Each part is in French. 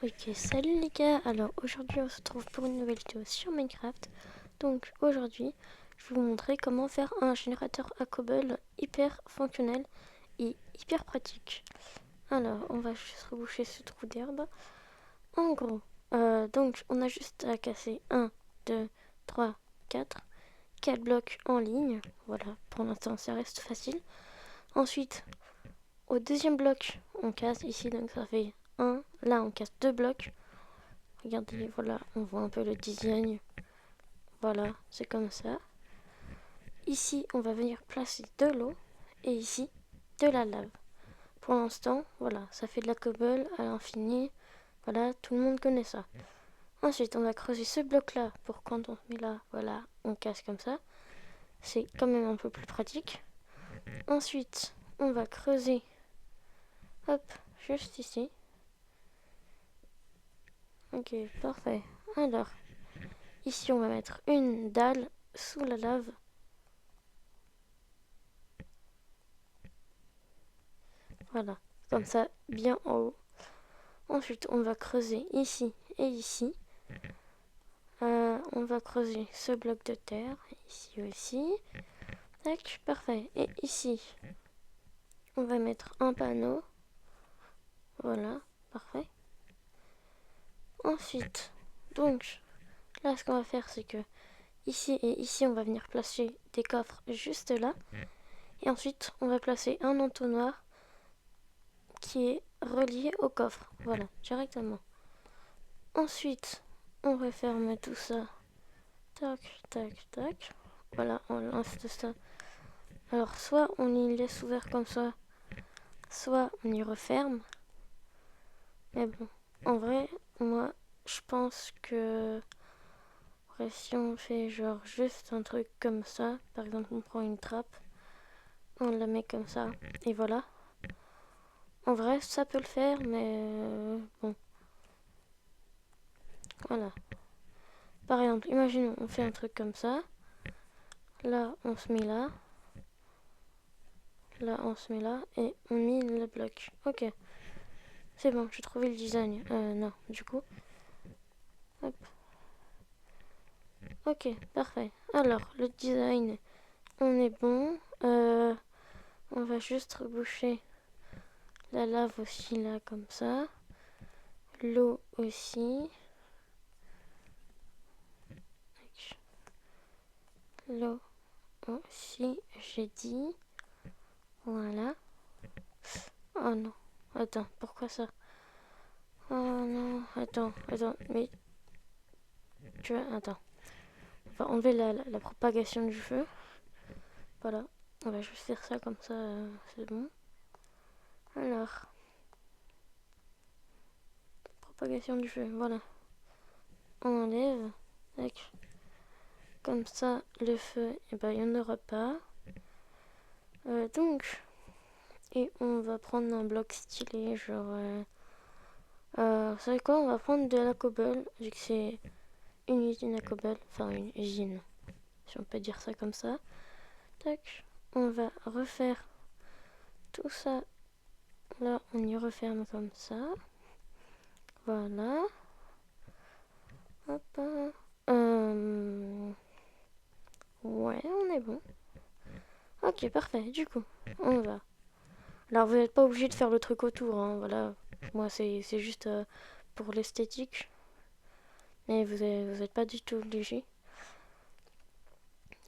Ok, salut les gars, alors aujourd'hui on se retrouve pour une nouvelle vidéo sur Minecraft. Donc aujourd'hui, je vais vous montrer comment faire un générateur à cobble hyper fonctionnel et hyper pratique. Alors, on va juste reboucher ce trou d'herbe. En gros, donc on a juste à casser 1, 2, 3, 4 blocs en ligne. Voilà, pour l'instant ça reste facile. Ensuite, au deuxième bloc, on casse ici, donc ça fait 1. Là, on casse 2 blocs. Regardez, voilà, on voit un peu le design. Voilà, c'est comme ça. Ici, on va venir placer de l'eau. Et ici, de la lave. Pour l'instant, voilà, ça fait de la cobble à l'infini. Voilà, tout le monde connaît ça. Ensuite, on va creuser ce bloc-là pour quand on se met là, voilà, on casse comme ça. C'est quand même un peu plus pratique. Ensuite, on va creuser, hop, juste ici. Ok, parfait. Alors, ici, on va mettre une dalle sous la lave. Voilà, comme ça, bien en haut. Ensuite, on va creuser ici et ici. On va creuser ce bloc de terre, ici aussi. Tac, parfait. Et ici, on va mettre un panneau. Voilà, parfait. Ensuite, donc, là, ce qu'on va faire, c'est que ici et ici, on va venir placer des coffres juste là. Et ensuite, on va placer un entonnoir qui est relié au coffre. Voilà, directement. Ensuite, on referme tout ça. Tac, tac, tac. Voilà, on lance tout ça. Alors, soit on y laisse ouvert comme ça, soit on y referme. Mais bon, en vrai, moi, je pense que si on fait genre juste un truc comme ça, par exemple, on prend une trappe, on la met comme ça, et voilà. En vrai, ça peut le faire, mais bon, voilà. Par exemple, imaginons, on fait un truc comme ça. Là, on se met là. Là, on se met là, et on met le bloc. Ok. C'est bon, j'ai trouvé le design. Non, du coup. Hop. Ok, parfait. Alors, le design, on est bon. On va juste reboucher la lave aussi là, comme ça. L'eau aussi. L'eau aussi, j'ai dit. Voilà. Oh non. Attends, pourquoi ça? Oh non, attends, mais tu vois, attends. On va enlever la propagation du feu. Voilà, on va juste faire ça comme ça, c'est bon. Alors, propagation du feu, voilà. On enlève, tac. Comme ça, le feu, eh ben, il n'y en aura pas. Donc, et on va prendre un bloc stylé, genre... vous savez quoi, on va prendre de la cobble, vu que c'est une usine à cobble, enfin une usine, si on peut dire ça comme ça. Tac, on va refaire tout ça. Là, on y referme comme ça. Voilà. Hop. Ouais, on est bon. Ok, parfait. Du coup, on va. Alors, vous n'êtes pas obligé de faire le truc autour, hein, voilà. Moi, c'est juste pour l'esthétique. Mais vous êtes pas du tout obligé.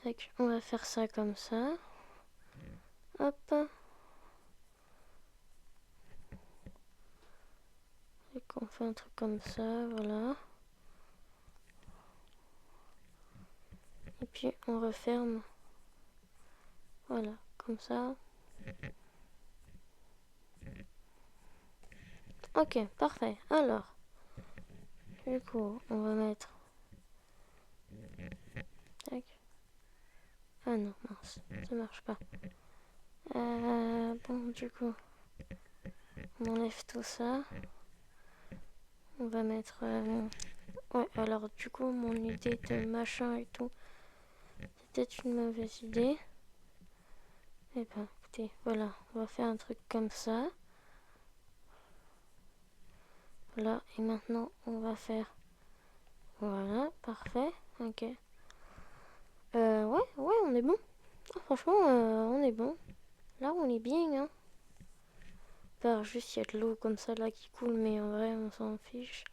Tac, on va faire ça comme ça. Hop. Et qu'on fait un truc comme ça, voilà. Et puis, on referme. Voilà, comme ça. Ok, parfait. Alors, du coup, on va mettre... Tac. Ah non, mince, ça marche pas. Bon, du coup, on enlève tout ça. On va mettre... Ouais, alors du coup, mon idée de machin et tout, c'est peut-être une mauvaise idée. Eh ben, écoutez, voilà, on va faire un truc comme ça. là. Et maintenant, on va faire... Voilà, parfait. Ok. Ouais, on est bon. Ah, franchement, on est bon. Là, on est bien, hein. Enfin, juste, il y a de l'eau comme ça, là, qui coule, mais en vrai, on s'en fiche.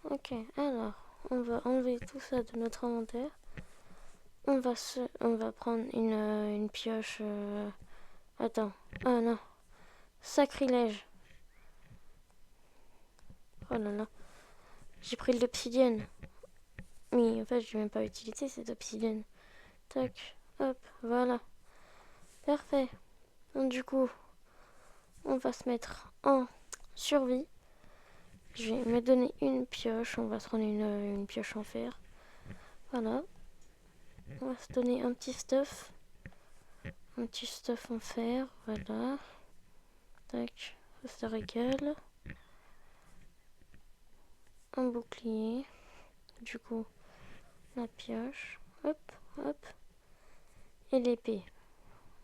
Ok, alors, on va enlever tout ça de notre inventaire. On va prendre une pioche... Attends. Ah, non. Sacrilège. Oh là là. J'ai pris de l'obsidienne. Mais en fait, je n'ai même pas utilisé cette obsidienne. Tac. Hop, voilà. Parfait. Donc, du coup, on va se mettre en survie. Je vais me donner une pioche. On va se prendre une pioche en fer. Voilà. On va se donner un petit stuff. Un petit stuff en fer. Voilà. Tac. Ça régale. Un bouclier. Du coup, la pioche. Hop, hop. Et l'épée.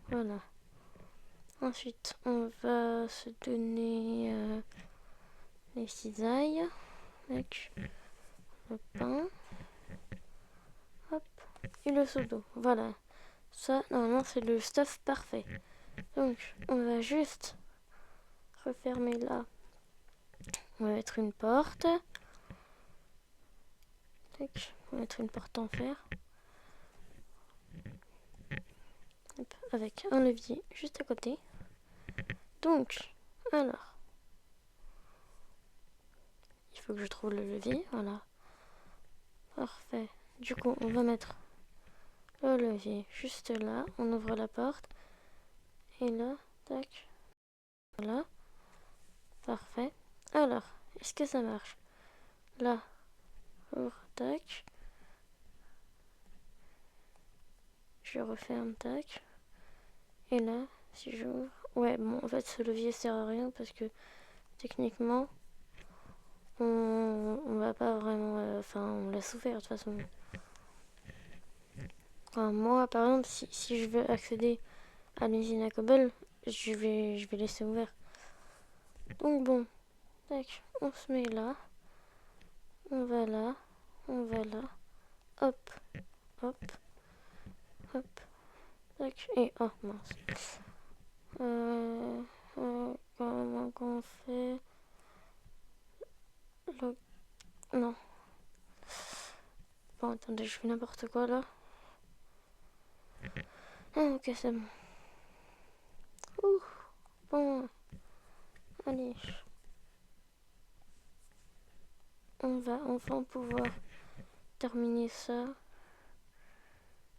Voilà. Ensuite, on va se donner les cisailles. Avec le pain. Hop. Et le seau d'eau. Voilà. Ça, normalement, c'est le stuff parfait. Donc, on va juste refermer là. On va mettre une porte. Tac. On va mettre une porte en fer. Hop. Avec un levier juste à côté. Donc, alors. Il faut que je trouve le levier. Voilà. Parfait. Du coup, on va mettre le levier juste là. On ouvre la porte. Et là, tac. Voilà. Parfait. Alors, est-ce que ça marche? Là, ouvre, tac. Je referme, tac. Et là, si j'ouvre... Ouais, bon, en fait, ce levier sert à rien parce que techniquement, on va pas vraiment... Enfin, on l'a ouvert de toute façon. Enfin, moi, par exemple, si je veux accéder à l'usine à Cobble, je vais laisser ouvert. Donc bon, tac, on se met là. On va là. On va là. Hop, hop, hop. Tac, et... Oh, mince. Comment qu'on fait le... Non. Bon, attendez, je fais n'importe quoi là. Ah, ok, c'est bon. Ouh, bon. Allez. On va enfin pouvoir terminer ça.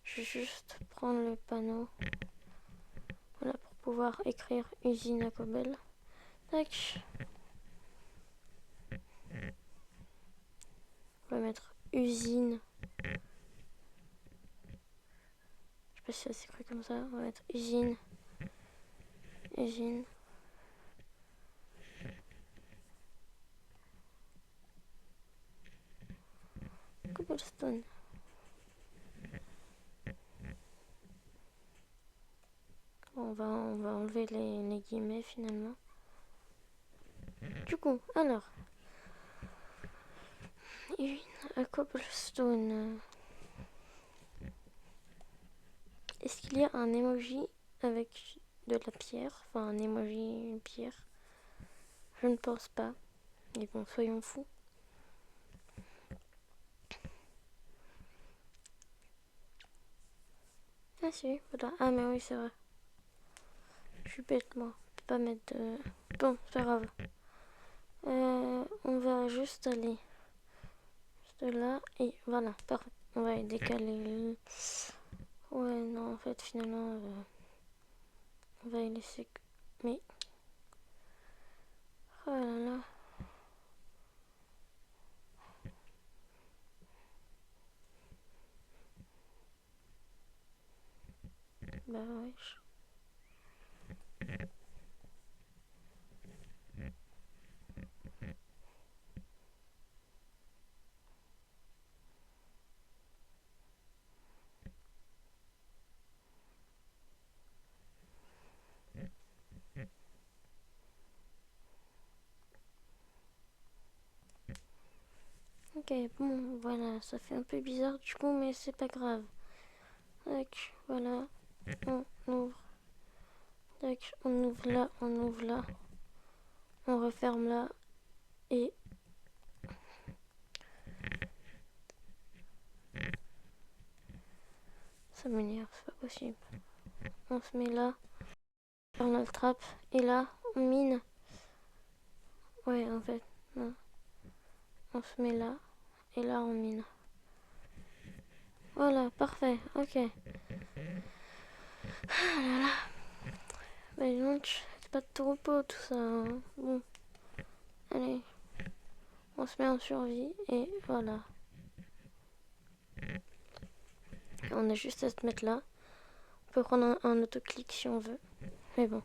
Je vais juste prendre le panneau. Voilà, pour pouvoir écrire usine à Cobble. Tac. On va mettre usine. Je sais pas si ça s'écrit comme ça. On va mettre usine. Usine. Cobblestone. On va enlever les guillemets finalement. Du coup, alors. Une cobblestone. Est-ce qu'il y a un emoji avec de la pierre? Enfin, un emoji, une pierre. Je ne pense pas. Mais bon, soyons fous. Ah si, voilà. Ah mais oui, c'est vrai. Je suis bête, moi. Je peux pas mettre de... Bon, c'est pas grave. On va juste aller juste là. Et voilà, parfait. On va décaler... Ouais, non, en fait, finalement... on va y laisser... Mais... Oh là là. Bah ouais. Ok, bon, voilà, ça fait un peu bizarre du coup, mais c'est pas grave. Tac, voilà, on ouvre. Tac, on ouvre là, on ouvre là. On referme là. Et ça m'énerve, c'est pas possible. On se met là, on ferme la trappe. Et là, on mine. Ouais, en fait, non. On se met là. Et là, on mine. Voilà, parfait, ok. Ah là là. Bah donc, c'est pas de tout repos tout ça. Hein. Bon, allez. On se met en survie et voilà. On a juste à se mettre là. On peut prendre un autoclic si on veut. Mais bon.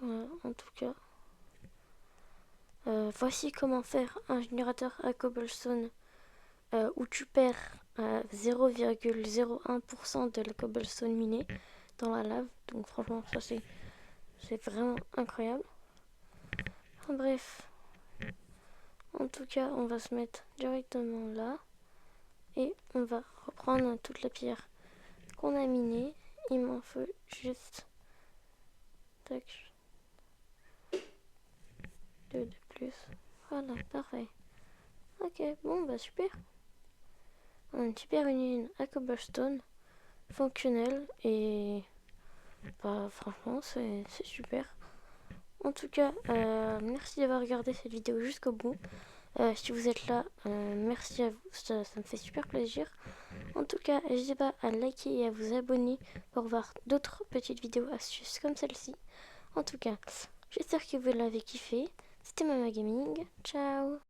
Voilà, en tout cas. Voici comment faire un générateur à cobblestone où tu perds 0,01% de la cobblestone minée dans la lave. Donc franchement, ça c'est vraiment incroyable. Enfin, bref. En tout cas, on va se mettre directement là. Et on va reprendre toute la pierre qu'on a minée. Il m'en faut juste... Tac. 2 de plus. Voilà, parfait. Ok, bon, bah super. On a une super union à cobblestone. Fonctionnelle. Et... Bah franchement, c'est super. En tout cas, merci d'avoir regardé cette vidéo jusqu'au bout. Si vous êtes là, merci à vous, ça me fait super plaisir. En tout cas, n'hésitez pas à liker et à vous abonner pour voir d'autres petites vidéos astuces comme celle-ci. En tout cas, j'espère que vous l'avez kiffé. C'était Mama Gaming. Ciao!